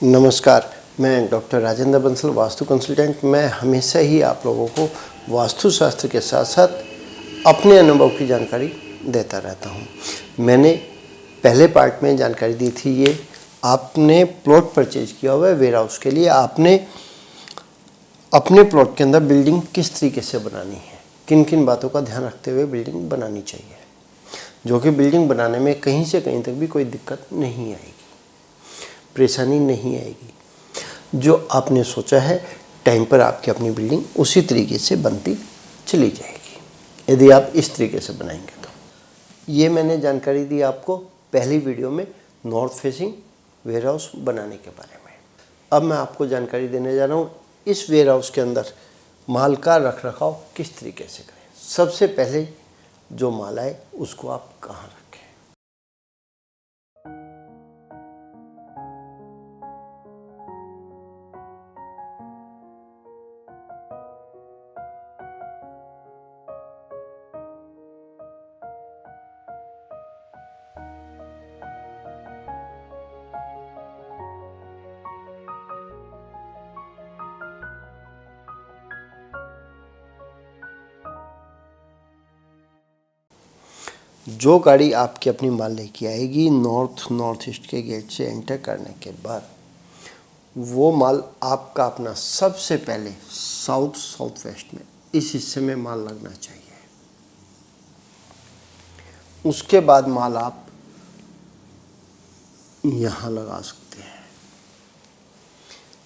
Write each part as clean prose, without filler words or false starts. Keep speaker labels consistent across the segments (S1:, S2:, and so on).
S1: नमस्कार, मैं doctor Rajendra Bansal, vastu consultant. मैं हमेशा ही आप लोगों को वास्तुशास्त्र के साथ साथ अपने अनुभव की जानकारी देता रहता हूं। मैंने पहले पार्ट में जानकारी दी थी, ये आपने प्लॉट परचेज किया हुआ है वेयर हाउस के लिए, आपने अपने प्लॉट के अंदर बिल्डिंग किस तरीके से बनानी है, किन किन बातों का ध्यान रखते हुए बिल्डिंग बनानी चाहिए, जो कि बिल्डिंग बनाने में कहीं से कहीं तक भी कोई दिक्कत नहीं आएगी, परेशानी नहीं आएगी। जो आपने सोचा है टाइम पर आपकी अपनी बिल्डिंग उसी तरीके से बनती चली जाएगी, यदि आप इस तरीके से बनाएंगे तो। ये मैंने जानकारी दी आपको पहली वीडियो में नॉर्थ फेसिंग वेयर हाउस बनाने के बारे में। अब मैं आपको जानकारी देने जा रहा हूँ इस वेयर हाउस के अंदर माल का रख रखाव किस तरीके से करें। सबसे पहले जो माल आए उसको आप कहाँ रखें। जो गाड़ी आपकी अपनी माल लेके आएगी, नॉर्थ ईस्ट के गेट से एंटर करने के बाद वो माल आपका अपना सबसे पहले साउथ वेस्ट में इस हिस्से में माल लगना चाहिए। उसके बाद माल आप यहाँ लगा सकते हैं।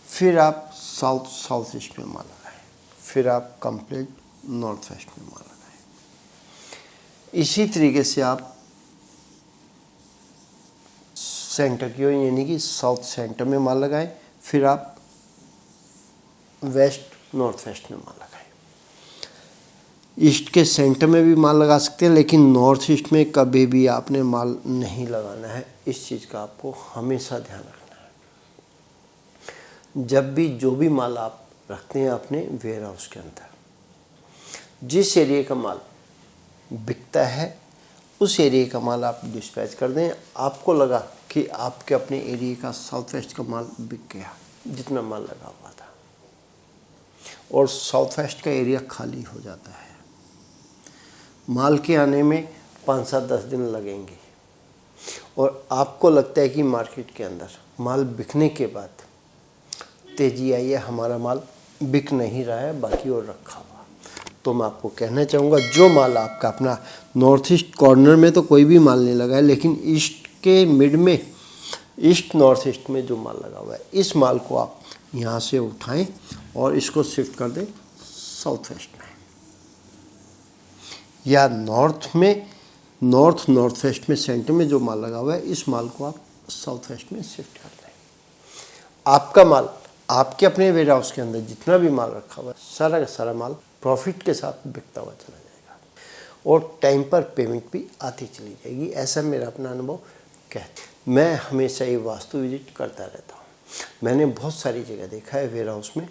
S1: फिर आप साउथ ईस्ट में माल लगाएं, फिर आप कंप्लीट नॉर्थ वेस्ट में माल लगाएं। इसी तरीके से आप सेंटर की ओर यानी कि साउथ सेंटर में माल लगाएं, फिर आप नॉर्थ वेस्ट में माल लगाएं। ईस्ट के सेंटर में भी माल लगा सकते हैं, लेकिन नॉर्थ ईस्ट में कभी भी आपने माल नहीं लगाना है। इस चीज़ का आपको हमेशा ध्यान रखना है। जब भी जो भी माल आप रखते हैं अपने वेयर हाउस के अंदर, जिस एरिया का माल बिकता है उस एरिया का माल आप डिस्पैच कर दें। आपको लगा कि आपके अपने एरिया का साउथ वेस्ट का माल बिक गया, जितना माल लगा हुआ था, और साउथ वेस्ट का एरिया खाली हो जाता है, माल के आने में 5-7-10 दिन लगेंगे, और आपको लगता है कि मार्केट के अंदर माल बिकने के बाद तेजी आई है, हमारा माल बिक नहीं रहा है, बाकी और रखा हुआ, तो मैं आपको कहना चाहूँगा जो माल आपका अपना नॉर्थ ईस्ट कॉर्नर में तो कोई भी माल नहीं लगा है, लेकिन ईस्ट के मिड में, ईस्ट नॉर्थ ईस्ट में जो माल लगा हुआ है, इस माल को आप यहाँ से उठाएं और इसको शिफ्ट कर दें साउथ वेस्ट में, या नॉर्थ वेस्ट में सेंटर में जो माल लगा हुआ है, इस माल को आप साउथ वेस्ट में शिफ्ट कर दें। आपका माल आपके अपने वेयर हाउस के अंदर जितना भी माल रखा हुआ है, सारा का सारा माल प्रॉफिट के साथ बिकता हुआ चला जाएगा, और टाइम पर पेमेंट भी आती चली जाएगी। ऐसा मेरा अपना अनुभव कहता है। मैं हमेशा ये वास्तु विजिट करता रहता हूँ। मैंने बहुत सारी जगह देखा है वेयर हाउस में,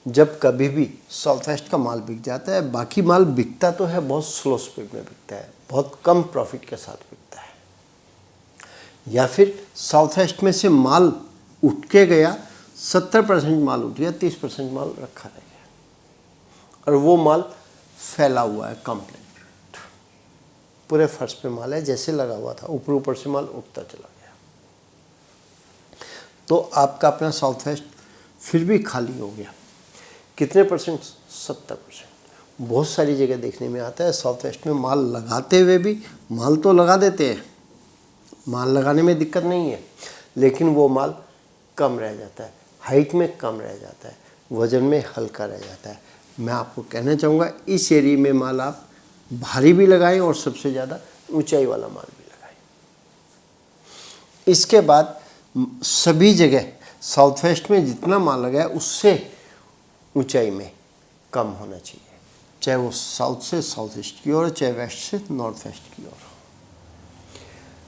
S1: जब कभी भी साउथ वेस्ट का माल बिक जाता है, बाकी माल बिकता तो है, बहुत स्लो स्पीड में बिकता है, बहुत कम प्रॉफिट के साथ बिकता है, या फिर साउथ वेस्ट में से माल उठ के गया, 70% माल उठ गया, 30% माल रखा रह गया, और वो माल फैला हुआ है कंप्लीट, पूरे फर्श पे माल है, जैसे लगा हुआ था ऊपर से माल उठता चला गया। तो आपका अपना साउथ वेस्ट फिर भी खाली हो गया। कितने परसेंट? 70%। बहुत सारी जगह देखने में आता है साउथ वेस्ट में माल लगाते हुए भी, माल तो लगा देते हैं, माल लगाने में दिक्कत नहीं है, लेकिन वो माल कम रह जाता है, हाइट में कम रह जाता है, वजन में हल्का रह जाता है। मैं आपको कहना चाहूँगा इस एरिया में माल आप भारी भी लगाएं और सबसे ज़्यादा ऊंचाई वाला माल भी लगाएं। इसके बाद सभी जगह साउथ वेस्ट में जितना माल लगा है उससे ऊंचाई में कम होना चाहिए, चाहे वो साउथ से साउथ ईस्ट की ओर, चाहे वेस्ट से नॉर्थ वेस्ट की ओर।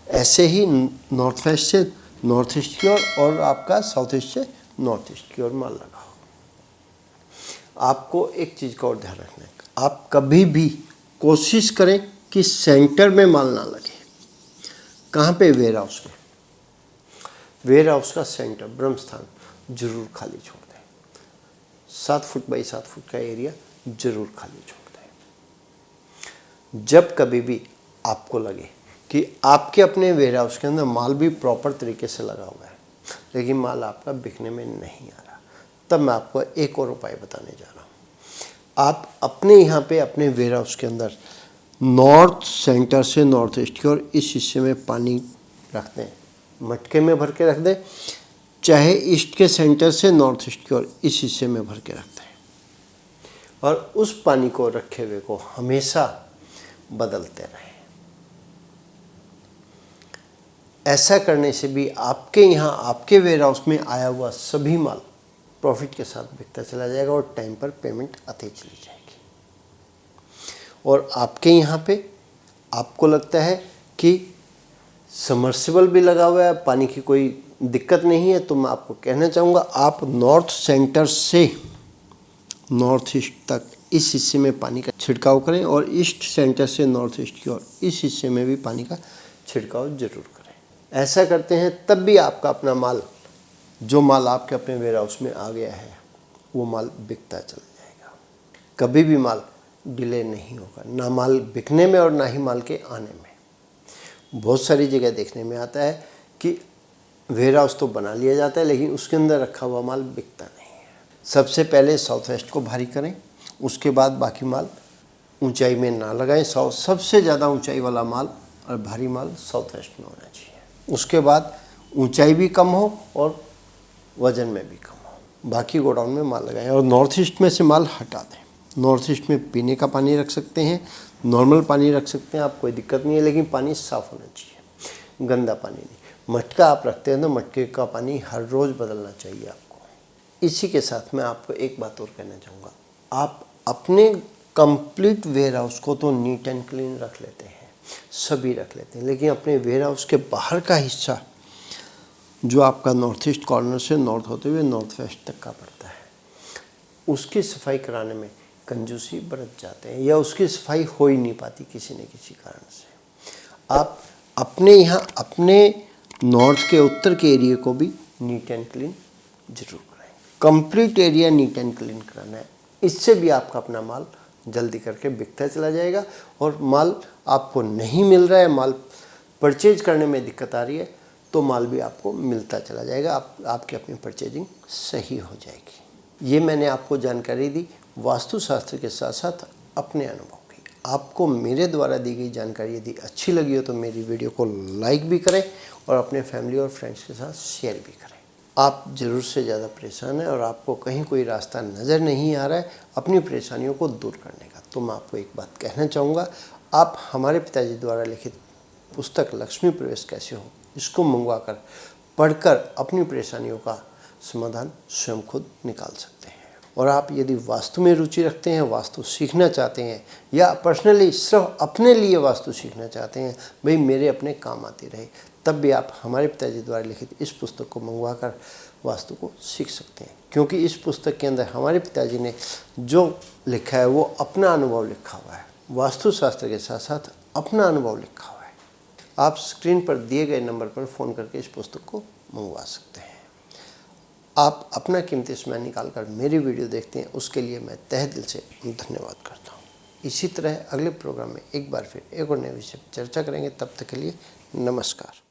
S1: ऐसे ही नॉर्थ वेस्ट से नॉर्थ ईस्ट की ओर, और आपका साउथ ईस्ट से नॉर्थ ईस्ट की ओर माल लगा हो। आपको एक चीज़ का और ध्यान रखना है, आप कभी भी कोशिश करें कि सेंटर में माल ना लगे। कहाँ पे? वेयर हाउस में। वेयर हाउस का सेंटर ब्रह्म स्थान जरूर खाली छोड़ दें। 7 फुट बाई 7 फुट का एरिया जरूर खाली छोड़ दें। जब कभी भी आपको लगे कि आपके अपने वेयर हाउस के अंदर माल भी प्रॉपर तरीके से लगा हुआ है लेकिन माल आपका बिकने में नहीं आ रहा, तब मैं आपको एक और उपाय बताने जा रहा हूँ। आप अपने यहाँ पे अपने वेयर हाउस के अंदर नॉर्थ सेंटर से नॉर्थ ईस्ट की ओर इस हिस्से में पानी रख दें, मटके में भर के रख दें, चाहे ईस्ट के सेंटर से नॉर्थ ईस्ट की ओर इस हिस्से में भर के रख दें और उस पानी को रखे हुए को हमेशा बदलते रहें। ऐसा करने से भी आपके यहाँ आपके वेयर हाउस में आया हुआ सभी माल प्रॉफिट के साथ बिकता चला जाएगा और टाइम पर पेमेंट आती चली जाएगी। और आपके यहाँ पे आपको लगता है कि समर्सिबल भी लगा हुआ है, पानी की कोई दिक्कत नहीं है, तो मैं आपको कहना चाहूँगा आप नॉर्थ सेंटर से नॉर्थ ईस्ट तक इस हिस्से में पानी का छिड़काव करें और ईस्ट सेंटर से नॉर्थ ईस्ट की ओर इस हिस्से में भी पानी का छिड़काव जरूर करें। ऐसा करते हैं तब भी आपका अपना माल, जो माल आपके अपने वेयर हाउस में आ गया है, वो माल बिकता चला जाएगा। कभी भी माल डिले नहीं होगा, ना माल बिकने में और ना ही माल के आने में। बहुत सारी जगह देखने में आता है कि वेयर हाउस तो बना लिया जाता है लेकिन उसके अंदर रखा हुआ माल बिकता नहीं है। सबसे पहले साउथ वेस्ट को भारी करें, उसके बाद बाकी माल ऊंचाई में ना लगाएं। सबसे ज़्यादा ऊंचाई वाला माल और भारी माल साउथ वेस्ट में होना चाहिए। उसके बाद ऊंचाई भी कम हो और वज़न में भी कम हो, बाकी गोडाउन में माल लगाएं और नॉर्थ ईस्ट में से माल हटा दें। नॉर्थ ईस्ट में पीने का पानी रख सकते हैं, नॉर्मल पानी रख सकते हैं, आप कोई दिक्कत नहीं है, लेकिन पानी साफ़ होना चाहिए, गंदा पानी नहीं। मटका आप रखते हैं तो मटके का पानी हर रोज़ बदलना चाहिए आपको। इसी के साथ मैं आपको एक बात और कहना चाहूँगा, आप अपने कंप्लीट वेयर हाउस को तो नीट एंड क्लीन रख लेते हैं, सभी रख लेते हैं, लेकिन अपने वेयर हाउस के बाहर का हिस्सा जो आपका नॉर्थ ईस्ट कॉर्नर से नॉर्थ होते हुए नॉर्थ वेस्ट तक का पड़ता है, उसकी सफाई कराने में कंजूसी बरत जाते हैं या उसकी सफाई हो ही नहीं पाती किसी न किसी कारण से। आप अपने यहाँ अपने नॉर्थ के उत्तर के एरिया को भी नीट एंड क्लीन जरूर कराएं। Complete area neat and clean कराना है, इससे भी आपका अपना माल जल्दी करके बिकता चला जाएगा और माल आपको नहीं मिल रहा है, माल परचेज करने में दिक्कत आ रही है, तो माल भी आपको मिलता चला जाएगा, आपकी अपनी परचेजिंग सही हो जाएगी। ये मैंने आपको जानकारी दी वास्तुशास्त्र के साथ साथ अपने अनुभव की। आपको मेरे द्वारा दी गई जानकारी यदि अच्छी लगी हो तो मेरी वीडियो को लाइक भी करें और अपने फैमिली और फ्रेंड्स के साथ शेयर भी करें। आप ज़रूर से ज़्यादा परेशान हैं और आपको कहीं कोई रास्ता नज़र नहीं आ रहा है अपनी परेशानियों को दूर करने का, तो मैं आपको एक बात कहना चाहूँगा, आप हमारे पिताजी द्वारा लिखित पुस्तक लक्ष्मी प्रवेश कैसे हो, इसको मंगवाकर पढ़कर अपनी परेशानियों का समाधान स्वयं खुद निकाल सकते हैं। और आप यदि वास्तु में रुचि रखते हैं, वास्तु सीखना चाहते हैं या पर्सनली सिर्फ अपने लिए वास्तु सीखना चाहते हैं, भाई मेरे अपने काम आती रहे, तब भी आप हमारे पिताजी द्वारा लिखित इस पुस्तक को मंगवाकर वास्तु को सीख सकते हैं। क्योंकि इस पुस्तक के अंदर हमारे पिताजी ने जो लिखा है वो अपना अनुभव लिखा हुआ है, वास्तुशास्त्र के साथ साथ अपना अनुभव लिखा हुआ है। आप स्क्रीन पर दिए गए नंबर पर फ़ोन करके इस पुस्तक को मंगवा सकते हैं। आप अपना कीमती समय निकालकर मेरी वीडियो देखते हैं, उसके लिए मैं तहे दिल से धन्यवाद करता हूँ। इसी तरह अगले प्रोग्राम में एक बार फिर एक और नए विषय पर चर्चा करेंगे। तब तक के लिए नमस्कार।